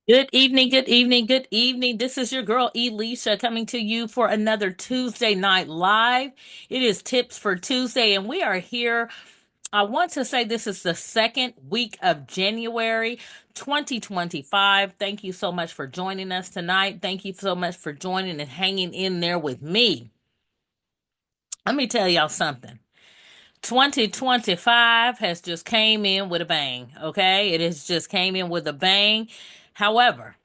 Good evening, good evening, good evening. This is your girl Elisha coming to you for another Tuesday night live. It is Tips for Tuesday, and we are here. I want to say this is the second week of January 2025. Thank you so much for joining us tonight. Thank you so much for joining and hanging in there with me. Let me tell y'all something. 2025 has just came in with a bang, okay? It has just came in with a bang. However,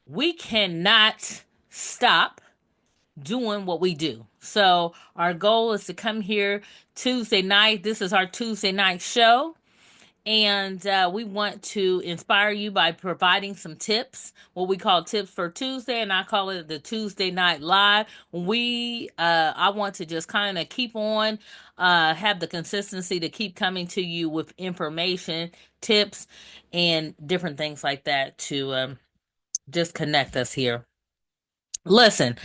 we cannot stop doing what we do. So, our goal is to come here Tuesday night. This is our Tuesday night show. And we want to inspire you by providing some tips, what we call tips for Tuesday, and I call it the Tuesday Night Live. I want to just kind of keep on, have the consistency to keep coming to you with information, tips, and different things like that to just connect us here. Listen,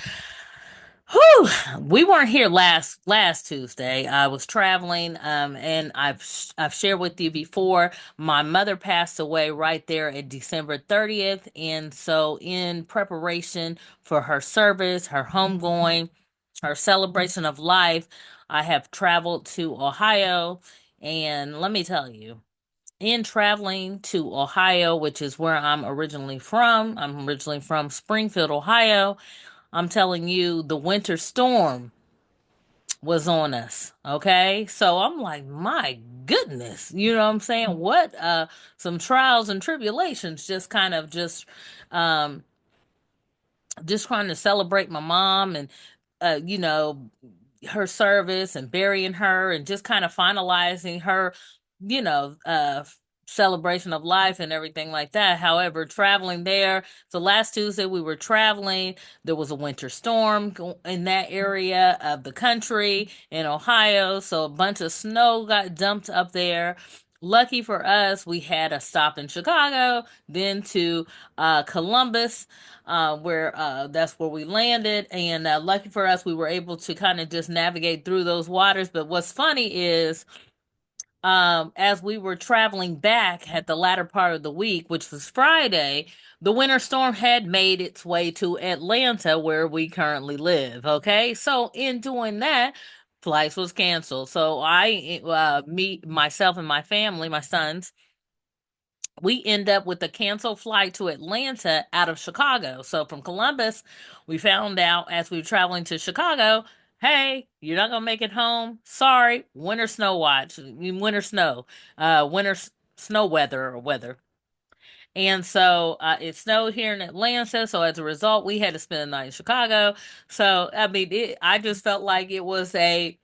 whew, we weren't here last Tuesday. I was traveling, and I've shared with you before. My mother passed away right there at December 30th, and so in preparation for her service, her homegoing, her celebration of life, I have traveled to Ohio, and let me tell you. In traveling to Ohio, which is where I'm originally from Springfield, Ohio. I'm telling you, the winter storm was on us. Okay. So I'm like, my goodness. You know what I'm saying? What some trials and tribulations just kind of um just trying to celebrate my mom and uh you know her service and burying her and just kind of finalizing her you know uh celebration of life and everything like that. However, traveling there, so last Tuesday we were traveling, there was a winter storm in that area of the country in Ohio, so a bunch of snow got dumped up there. Lucky for us, we had a stop in Chicago, then to Columbus, where that's where we landed. And lucky for us, we were able to kind of just navigate through those waters. But what's funny is, as we were traveling back at the latter part of the week, which was Friday, the winter storm had made its way to Atlanta, where we currently live. Okay, so in doing that, flights was canceled. So myself and my family, my sons, we end up with a canceled flight to Atlanta out of Chicago. So from Columbus, we found out as we were traveling to Chicago, hey, you're not gonna make it home. Sorry, winter snow watch, winter snow, winter snow weather or weather. And so it snowed here in Atlanta. So as a result, we had to spend the night in Chicago. So I mean, I just felt like it was a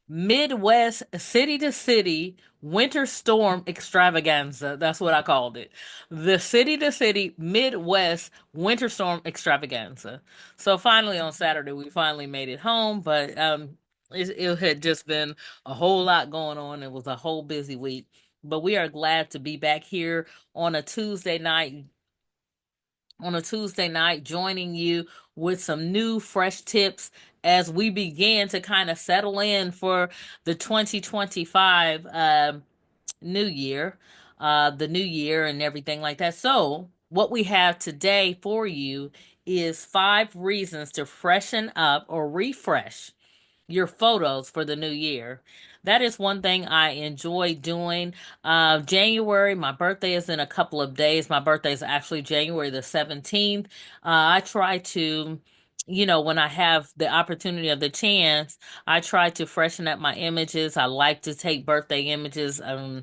Midwest city to city winter storm extravaganza. That's what I called it. The city to city Midwest winter storm extravaganza. So finally on Saturday we finally made it home, but it had just been a whole lot going on. It was a whole busy week. But we are glad to be back here on a Tuesday night joining you with some new, fresh tips as we begin to kind of settle in for the 2025 new year, the new year, and everything like that. So, what we have today for you is 5 reasons to freshen up or refresh your photos for the new year. That is one thing I enjoy doing. January, my birthday is in a couple of days. My birthday is actually January the 17th. I try to, when I have the opportunity of the chance, I try to freshen up my images. I like to take birthday images. And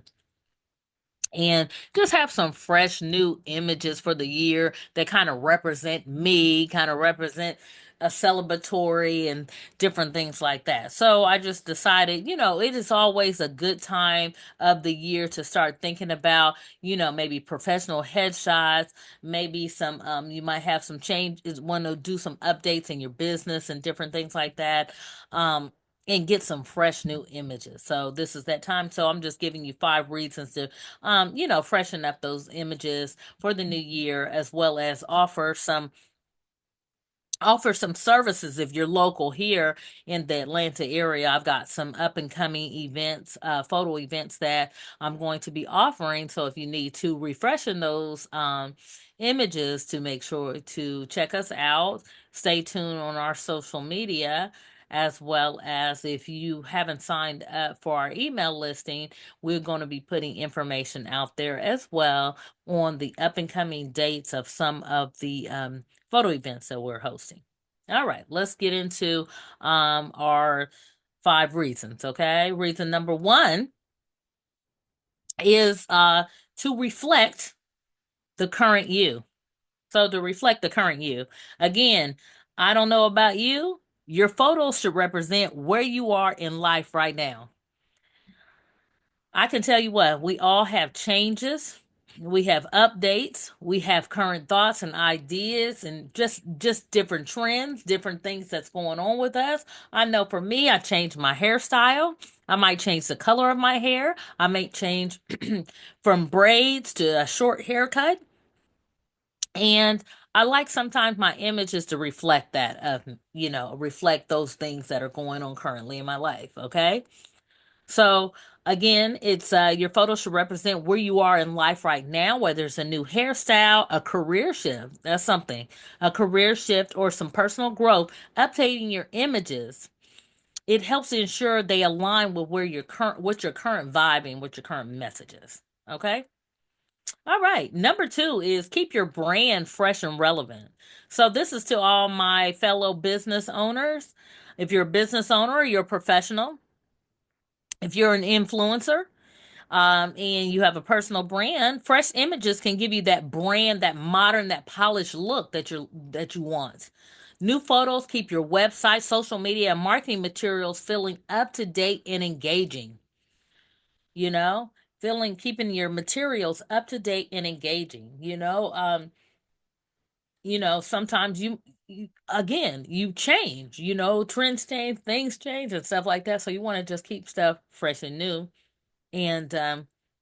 just have some fresh new images for the year that kind of represent me, kind of represent a celebratory and different things like that. So I just decided, it is always a good time of the year to start thinking about, maybe professional headshots, maybe some you might have some changes, want to do some updates in your business and different things like that. And get some fresh new images. So this is that time. So I'm just giving you 5 reasons to freshen up those images for the new year, as well as offer some offer some services if you're local here in the Atlanta area. I've got some up and coming events, photo events that I'm going to be offering. So if you need to refreshen those images, to make sure to check us out, stay tuned on our social media. As well as if you haven't signed up for our email listing, we're going to be putting information out there as well on the up and coming dates of some of the photo events that we're hosting. All right, let's get into our 5 reasons, okay? Reason number 1 is to reflect the current you. So to reflect the current you. Again, I don't know about you, your photos should represent where you are in life right now. I can tell you what, we all have changes. We have updates. We have current thoughts and ideas and just different trends, different things that's going on with us. I know for me, I changed my hairstyle. I might change the color of my hair. I may change from braids to a short haircut. And I like sometimes my images to reflect that reflect those things that are going on currently in my life, okay? So again, it's your photo should represent where you are in life right now, whether it's a new hairstyle, a career shift, that's something, a career shift or some personal growth. Updating your images, it helps ensure they align with where your current, with your current vibing, with your current messages. Okay. All right. Number 2 is keep your brand fresh and relevant. So this is to all my fellow business owners. If you're a business owner or you're a professional, if you're an influencer, and you have a personal brand, fresh images can give you that brand, that modern, that polished look that you want. New photos keep your website, social media, and marketing materials feeling up to date and engaging. You know, feeling keeping your materials up to date and engaging. Sometimes you again you change. Trends change, things change, and stuff like that. So you want to just keep stuff fresh and new. And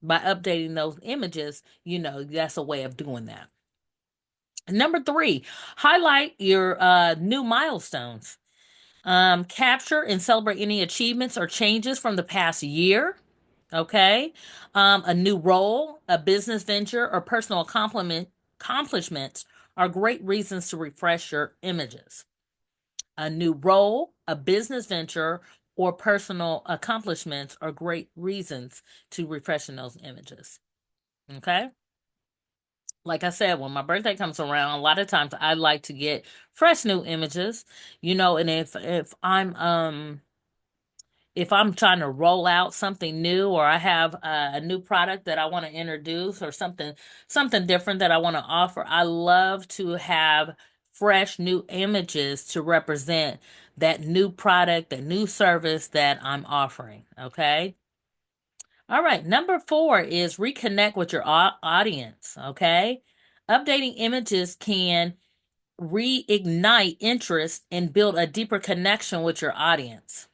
by updating those images, that's a way of doing that. Number 3, highlight your new milestones. Capture and celebrate any achievements or changes from the past year. Okay. A new role, a business venture, or personal accomplishments are great reasons to refresh your images. A new role, a business venture, or personal accomplishments are great reasons to refresh in those images. Okay. Like I said, when my birthday comes around, a lot of times I like to get fresh new images, and if I'm trying to roll out something new, or I have a new product that I want to introduce, or something different that I want to offer, I love to have fresh new images to represent that new product, that new service that I'm offering. Okay. All right. Number 4 is reconnect with your audience. Okay. Updating images can reignite interest and build a deeper connection with your audience.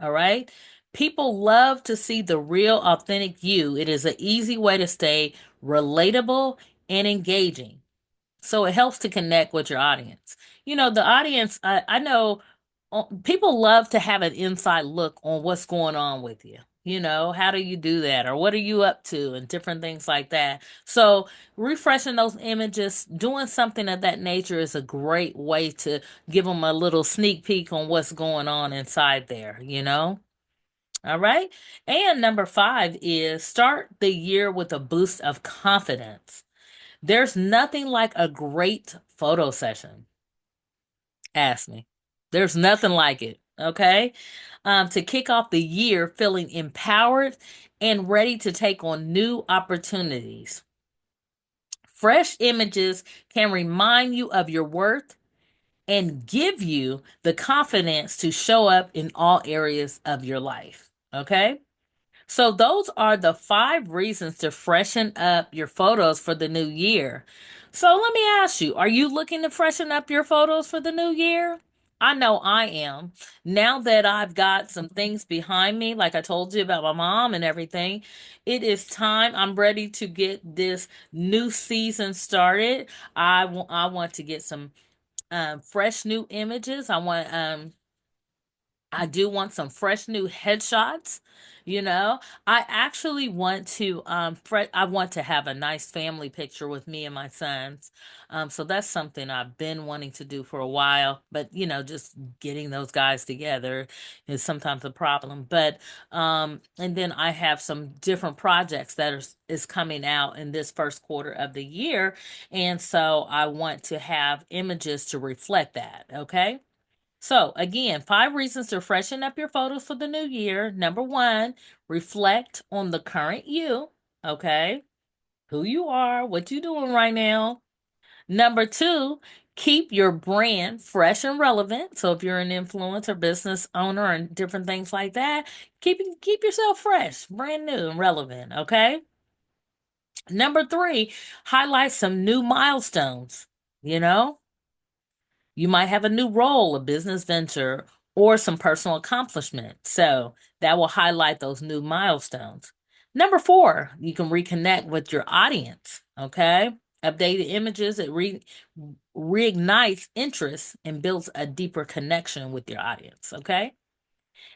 All right. People love to see the real, authentic you. It is an easy way to stay relatable and engaging. So it helps to connect with your audience. The audience, I know people love to have an inside look on what's going on with you. How do you do that? Or what are you up to? And different things like that. So refreshing those images, doing something of that nature is a great way to give them a little sneak peek on what's going on inside there. All right. And number 5 is start the year with a boost of confidence. There's nothing like a great photo session. Ask me. There's nothing like it. Okay. To kick off the year feeling empowered and ready to take on new opportunities. Fresh images can remind you of your worth and give you the confidence to show up in all areas of your life. Okay. So those are the 5 reasons to freshen up your photos for the new year. So let me ask you, are you looking to freshen up your photos for the new year? I know I am. Now that I've got some things behind me, like I told you about my mom and everything, it is time. I'm ready to get this new season started. I want to get some fresh new images. I do want some fresh new headshots. You know, I actually want to I want to have a nice family picture with me and my sons. So that's something I've been wanting to do for a while, but just getting those guys together is sometimes a problem. But and then I have some different projects that is coming out in this first quarter of the year, and so I want to have images to reflect that, okay? So, again, 5 reasons to freshen up your photos for the new year. Number one, reflect on the current you, okay? Who you are, what you doing right now. Number two, keep your brand fresh and relevant. So, if you're an influencer, business owner, and different things like that, keep yourself fresh, brand new, and relevant, okay? Number three, highlight some new milestones. You know, you might have a new role, a business venture, or some personal accomplishment. So that will highlight those new milestones. Number four, you can reconnect with your audience. Okay. Updated images, reignites interest and builds a deeper connection with your audience. Okay.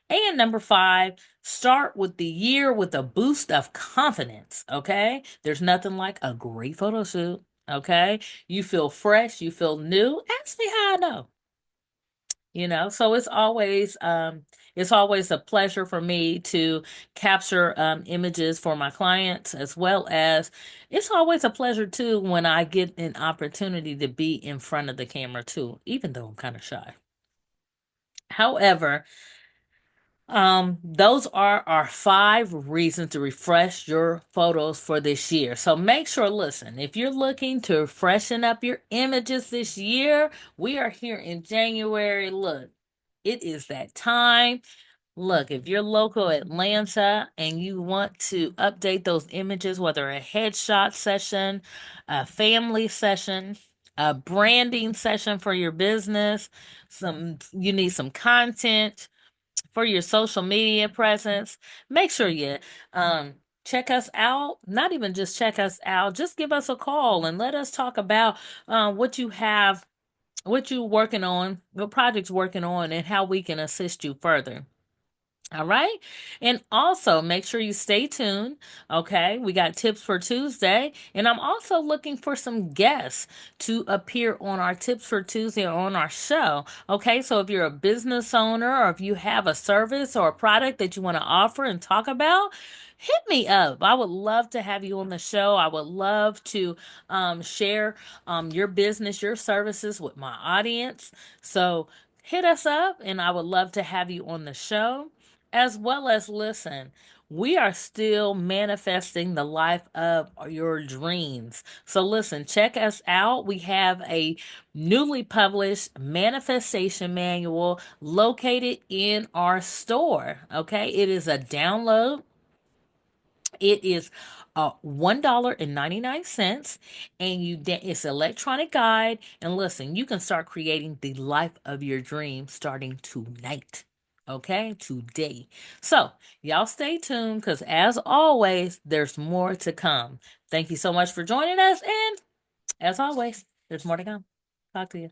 And number five, start with the year with a boost of confidence. Okay. There's nothing like a great photo shoot. Okay. You feel fresh, you feel new. Ask me how I know. So it's always a pleasure for me to capture images for my clients, as well as it's always a pleasure too when I get an opportunity to be in front of the camera too, even though I'm kind of shy. However, those are our 5 reasons to refresh your photos for this year. So make sure, listen, if you're looking to freshen up your images this year, we are here in January. Look, it is that time. Look, if you're local Atlanta and you want to update those images, whether a headshot session, a family session, a branding session for your business, you need some content for your social media presence, make sure you check us out. Not even just check us out, just give us a call and let us talk about what you have, what you're working on, what projects working on, and how we can assist you further. All right. And also make sure you stay tuned. Okay. We got tips for Tuesday. And I'm also looking for some guests to appear on our tips for Tuesday or on our show. Okay. So if you're a business owner or if you have a service or a product that you want to offer and talk about, hit me up. I would love to have you on the show. I would love to share your business, your services with my audience. So hit us up and I would love to have you on the show, as well as listen. We are still manifesting the life of your dreams. So, listen, check us out. We have a newly published manifestation manual located in our store. Okay, it is a download. It is $1.99, and it's electronic guide. And listen, you can start creating the life of your dreams starting tonight. Okay, today. So, y'all stay tuned because, as always, there's more to come. Thank you so much for joining us. And as always, there's more to come. Talk to you.